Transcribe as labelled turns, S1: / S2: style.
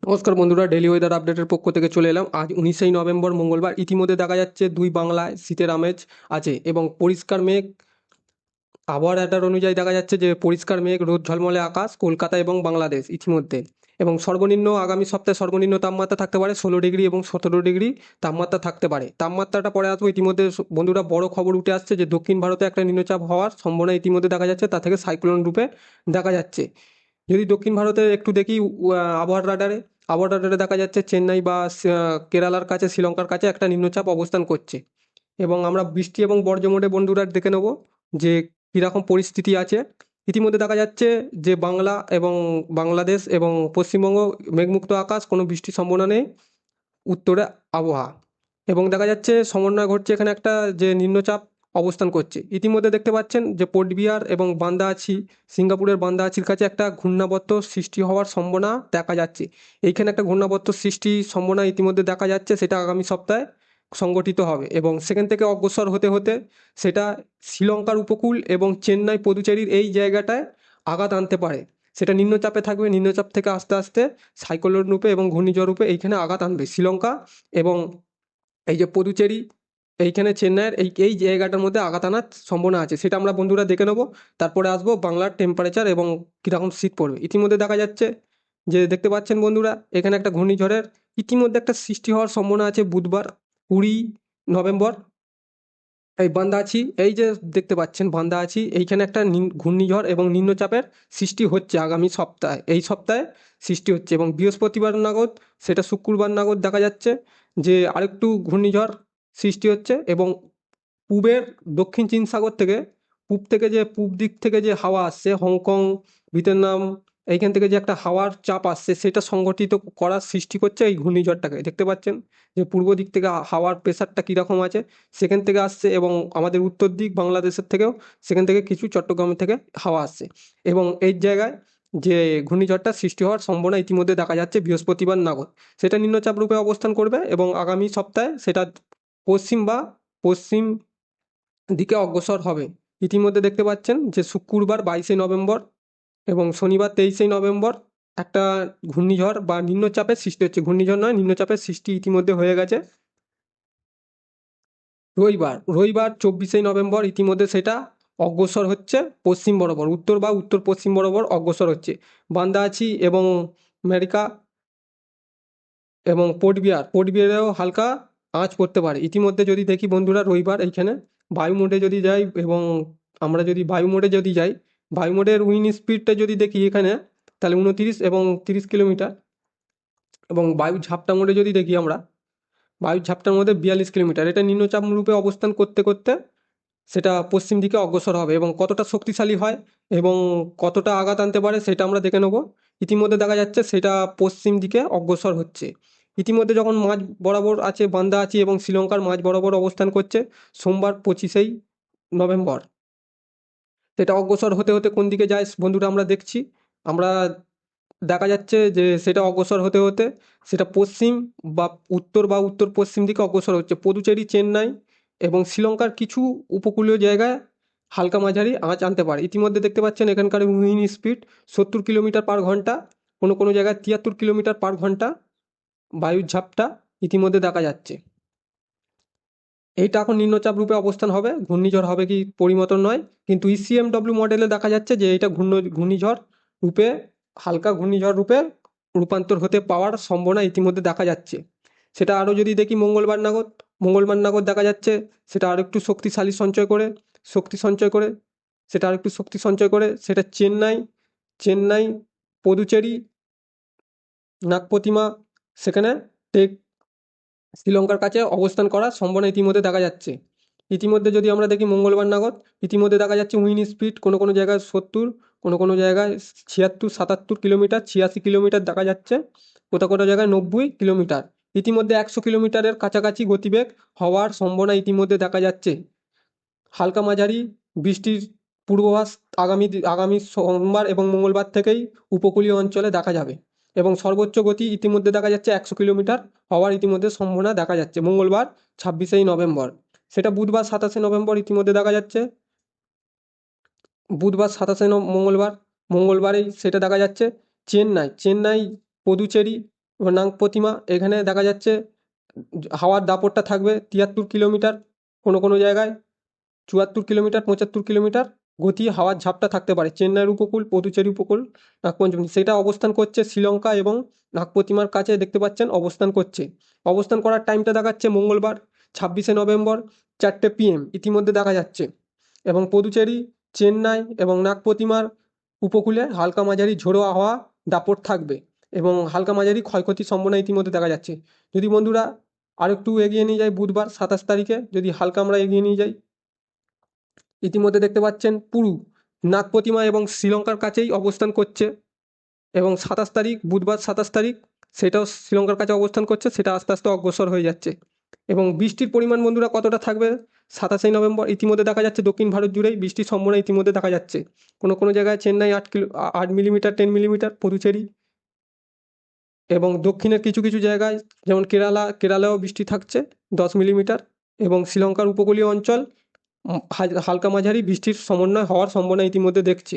S1: নমস্কার বন্ধুরা, daily weather আপডেটের পক্ষ থেকে চলে এলাম। আজ 19 নভেম্বর মঙ্গলবার। ইতিমধ্যে দেখা যাচ্ছে দুই বাংলায় শীতের আমেজ আছে এবং পরিষ্কার মেঘ। আবহাওয়ার রেডার অনুযায়ী দেখা যাচ্ছে যে পরিষ্কার মেঘ, রোদ ঝলমলে আকাশ কলকাতা এবং বাংলাদেশ ইতিমধ্যে। এবং সর্বনিম্ন আগামী সপ্তাহে সর্বনিম্ন তাপমাত্রা থাকতে পারে 16 ডিগ্রি এবং 17 ডিগ্রি তাপমাত্রা থাকতে পারে। তাপমাত্রাটা পরে আসবো। ইতিমধ্যে বন্ধুরা বড় খবর উঠে আসছে যে দক্ষিণ ভারতে একটা নিম্নচাপ হওয়ার সম্ভাবনা ইতিমধ্যে দেখা যাচ্ছে, তা থেকে সাইক্লোন রূপে দেখা যাচ্ছে। যদি দক্ষিণ ভারতে একটু দেখি আবহাওয়ার রাডারে দেখা যাচ্ছে চেন্নাই বা কেরালার কাছে, শ্রীলঙ্কার কাছে একটা নিম্নচাপ অবস্থান করছে। এবং আমরা বৃষ্টি এবং বজ্রমোটে বন্ধুরা দেখে নেব যে কীরকম পরিস্থিতি আছে। ইতিমধ্যে দেখা যাচ্ছে যে বাংলা এবং বাংলাদেশ এবং পশ্চিমবঙ্গ মেঘমুক্ত আকাশ, কোনো বৃষ্টির সম্ভাবনা নেই। উত্তরে আবহাওয়া এবং দেখা যাচ্ছে সমন্বয় ঘটছে এখানে একটা, যে নিম্নচাপ অবস্থান করছে। ইতিমধ্যে দেখতে পাচ্ছেন যে পোর্ট বিয়ার এবং বান্দাআছি, সিঙ্গাপুরের বান্দাআছির কাছে একটা ঘূর্ণাবর্ত সৃষ্টি হওয়ার সম্ভাবনা দেখা যাচ্ছে। এইখানে একটা ঘূর্ণাবর্ত সৃষ্টির সম্ভাবনা ইতিমধ্যে দেখা যাচ্ছে, সেটা আগামী সপ্তাহে সংগঠিত হবে এবং সেখান থেকে অগ্রসর হতে হতে সেটা শ্রীলঙ্কার উপকূল এবং চেন্নাই পদুচেরির এই জায়গাটায় আঘাত আনতে পারে। সেটা নিম্নচাপে থাকবে, নিম্নচাপ থেকে আস্তে আস্তে সাইক্লোন রূপে এবং ঘূর্ণিঝড় রূপে এইখানে আঘাত আনবে শ্রীলঙ্কা এবং এই যে পদুচেরি, এইখানে চেন্নাইয়ের এই এই জায়গাটার মধ্যে আঘাত আনার সম্ভাবনা আছে। সেটা আমরা বন্ধুরা দেখে নেবো। তারপরে আসবো বাংলার টেম্পারেচার এবং কীরকম শীত পড়বে। ইতিমধ্যে দেখা যাচ্ছে যে দেখতে পাচ্ছেন বন্ধুরা, এখানে একটা ঘূর্ণিঝড়ের ইতিমধ্যে একটা সৃষ্টি হওয়ার সম্ভাবনা আছে বুধবার 20 নভেম্বর। এই বান্দাআছি, এই যে দেখতে পাচ্ছেন বান্দাআছি, এইখানে একটা ঘূর্ণিঝড় এবং নিম্নচাপের সৃষ্টি হচ্ছে আগামী সপ্তাহে, এই সপ্তাহে সৃষ্টি হচ্ছে এবং বৃহস্পতিবার নাগাদ, সেটা শুক্রবার নাগাদ দেখা যাচ্ছে যে আরেকটু ঘূর্ণিঝড় সৃষ্টি হচ্ছে এবং পূবের দক্ষিণ চীন সাগর থেকে, পূব দিক থেকে যে হাওয়া আসছে, হংকং, ভিয়েতনাম, এইখান থেকে যে একটা হাওয়ার চাপ আসছে, সেটা সংগঠিত করার সৃষ্টি করছে এই ঘূর্ণিঝড়টাকে। দেখতে পাচ্ছেন যে পূর্ব দিক থেকে হাওয়ার প্রেশারটা কীরকম আছে, সেখান থেকে আসছে এবং আমাদের উত্তর দিক বাংলাদেশের থেকেও সেখান থেকে কিছু চট্টগ্রাম থেকে হাওয়া আসছে এবং এই জায়গায় যে ঘূর্ণিঝড়টা সৃষ্টি হওয়ার সম্ভাবনা ইতিমধ্যে দেখা যাচ্ছে বৃহস্পতিবার নাগাদ। সেটা নিম্নচাপ রূপে অবস্থান করবে এবং আগামী সপ্তাহে সেটা পশ্চিম দিকে অগ্রসর হবে। ইতিমধ্যে দেখতে পাচ্ছেন যে শুক্রবার 22 নভেম্বর এবং শনিবার 23 নভেম্বর একটা ঘূর্ণিঝড় বা নিম্নচাপের সৃষ্টি হচ্ছে। ঘূর্ণিঝড় নয়, নিম্নচাপের সৃষ্টি ইতিমধ্যে হয়ে গেছে। রবিবার 24 নভেম্বর ইতিমধ্যে সেটা অগ্রসর হচ্ছে পশ্চিম বরাবর, উত্তর বা উত্তর পশ্চিম বরাবর অগ্রসর হচ্ছে। বান্দাআছি এবং আমেরিকা এবং পোর্ট বিয়ারেও হালকা আঁচ পড়তে পারে। ইতিমধ্যে যদি দেখি বন্ধুরা, রবিবার এইখানে বায়ু মোডে যদি যাই এবং আমরা যদি বায়ু মোডে যদি যাই, বায়ু মোডের উইন্ড স্পিডটা যদি দেখি এখানে, তাহলে 29 এবং 30 কিলোমিটার। এবং বায়ু ঝাপটা মোডে যদি দেখি আমরা, বায়ুর ঝাপটার মধ্যে 42 কিলোমিটার। এটা নিম্নচাপ রূপে অবস্থান করতে করতে সেটা পশ্চিম দিকে অগ্রসর হবে এবং কতটা শক্তিশালী হয় এবং কতটা আঘাত আনতে পারে সেটা আমরা দেখে নেব। ইতিমধ্যে দেখা যাচ্ছে সেটা পশ্চিম দিকে অগ্রসর হচ্ছে। ইতিমধ্যে যখন মাঝ বরাবর আছে বান্দাআছি এবং শ্রীলঙ্কার মাঝ বরাবর অবস্থান করছে, সোমবার 25 নভেম্বর সেটা অগ্রসর হতে হতে কোন দিকে যায় বন্ধুরা আমরা দেখছি। আমরা দেখা যাচ্ছে যে সেটা অগ্রসর হতে হতে সেটা পশ্চিম বা উত্তর পশ্চিম দিকে অগ্রসর হচ্ছে। পদুচেরি, চেন্নাই এবং শ্রীলঙ্কার কিছু উপকূলীয় জায়গায় হালকা মাঝারি আঁচ আনতে পারে। ইতিমধ্যে দেখতে পাচ্ছেন এখানকার উইন্ড স্পিড 70 কিলোমিটার পার ঘন্টা, কোনো কোনো জায়গায় 73 কিলোমিটার পার ঘন্টা বায়ুর ঝাপটা ইতিমধ্যে দেখা যাচ্ছে। এইটা এখন নিম্নচাপ রূপে অবস্থান হবে, ঘূর্ণিঝড় হবে কি পরিমতন নয়, কিন্তু ইসিএমডব্লিউ মডেলে দেখা যাচ্ছে যে এটা ঘূর্ণিঝড় রূপে, হালকা ঘূর্ণিঝড় রূপে রূপান্তর হতে পাওয়ার সম্ভাবনা ইতিমধ্যে দেখা যাচ্ছে। সেটা আরও যদি দেখি মঙ্গলবার নাগাদ দেখা যাচ্ছে সেটা আরও একটু শক্তি সঞ্চয় করে সেটা আরেকটু শক্তি সঞ্চয় করে সেটা চেন্নাই, পদুচেরি, নাগপতিমা, সেখানে টেক শ্রীলঙ্কার কাছে অবস্থান করার সম্ভাবনা ইতিমধ্যে দেখা যাচ্ছে। ইতিমধ্যে যদি আমরা দেখি মঙ্গলবার নাগাদ, ইতিমধ্যে দেখা যাচ্ছে উইন্ড স্পিড কোনো কোনো জায়গায় 70, কোনো কোনো জায়গায় 76, 77 কিলোমিটার, 86 কিলোমিটার দেখা যাচ্ছে, কোথাও কোথাও জায়গায় 90 কিলোমিটার। ইতিমধ্যে 100 কিলোমিটারের কাছাকাছি গতিবেগ হওয়ার সম্ভাবনা ইতিমধ্যে দেখা যাচ্ছে। হালকা মাঝারি বৃষ্টির পূর্বাভাস আগামী সোমবার এবং মঙ্গলবার থেকেই উপকূলীয় অঞ্চলে দেখা যাবে এবং সর্বোচ্চ গতি ইতিমধ্যে দেখা যাচ্ছে 100 কিলোমিটার হওয়ার ইতিমধ্যে সম্ভাবনা দেখা যাচ্ছে মঙ্গলবার 26 নভেম্বর। সেটা বুধবার 27 নভেম্বর ইতিমধ্যে দেখা যাচ্ছে। বুধবার মঙ্গলবারেই সেটা দেখা যাচ্ছে চেন্নাই, পদুচেরি এবং নাগপ্রতিমা এখানে দেখা যাচ্ছে হাওয়ার দাপটটা থাকবে 73 কিলোমিটার, কোনো কোনো জায়গায় 74 কিলোমিটার, 75 কিলোমিটার গতি হাওয়ার ঝাপটা থাকতে পারে। চেন্নাইয়ের উপকূল, পদুচেরি উপকূল, নাগপঞ্চমী সেটা অবস্থান করছে শ্রীলঙ্কা এবং নাগপ্রতিমার কাছে দেখতে পাচ্ছেন অবস্থান করছে। অবস্থান করার টাইমটা দেখাচ্ছে মঙ্গলবার 26শে নভেম্বর 4টে PM ইতিমধ্যে দেখা যাচ্ছে। এবং পদুচেরি, চেন্নাই এবং নাগপ্রতিমার উপকূলে হালকা মাঝারি ঝোড়ো হাওয়া দাপট থাকবে এবং হালকা মাঝারি ক্ষয়ক্ষতির সম্ভাবনা ইতিমধ্যে দেখা যাচ্ছে। যদি বন্ধুরা আরেকটু এগিয়ে নিয়ে যাই, বুধবার 27 তারিখে যদি হালকা আমরা এগিয়ে নিয়ে যাই, ইতিমধ্যে দেখতে পাচ্ছেন পুরু নাগপ্রতিমা এবং শ্রীলঙ্কার কাছেই অবস্থান করছে এবং 27 তারিখ, বুধবার 27 তারিখ সেটাও শ্রীলঙ্কার কাছে অবস্থান করছে, সেটা আস্তে আস্তে অগ্রসর হয়ে যাচ্ছে। এবং বৃষ্টির পরিমাণ বন্ধুরা কতটা থাকবে 27শে নভেম্বর ইতিমধ্যে দেখা যাচ্ছে দক্ষিণ ভারত জুড়েই বৃষ্টির সম্ভাবনা ইতিমধ্যে দেখা যাচ্ছে। কোনো কোনো জায়গায় চেন্নাই 8 মিলিমিটার, 10 মিলিমিটার, পুদুচেরি এবং দক্ষিণের কিছু কিছু জায়গায় যেমন কেরালাও বৃষ্টি থাকছে 10 মিলিমিটার এবং শ্রীলঙ্কার উপকূলীয় অঞ্চল হালকা মাঝারি বৃষ্টির সমন্বয় হওয়ার সম্ভাবনা ইতিমধ্যে দেখছি।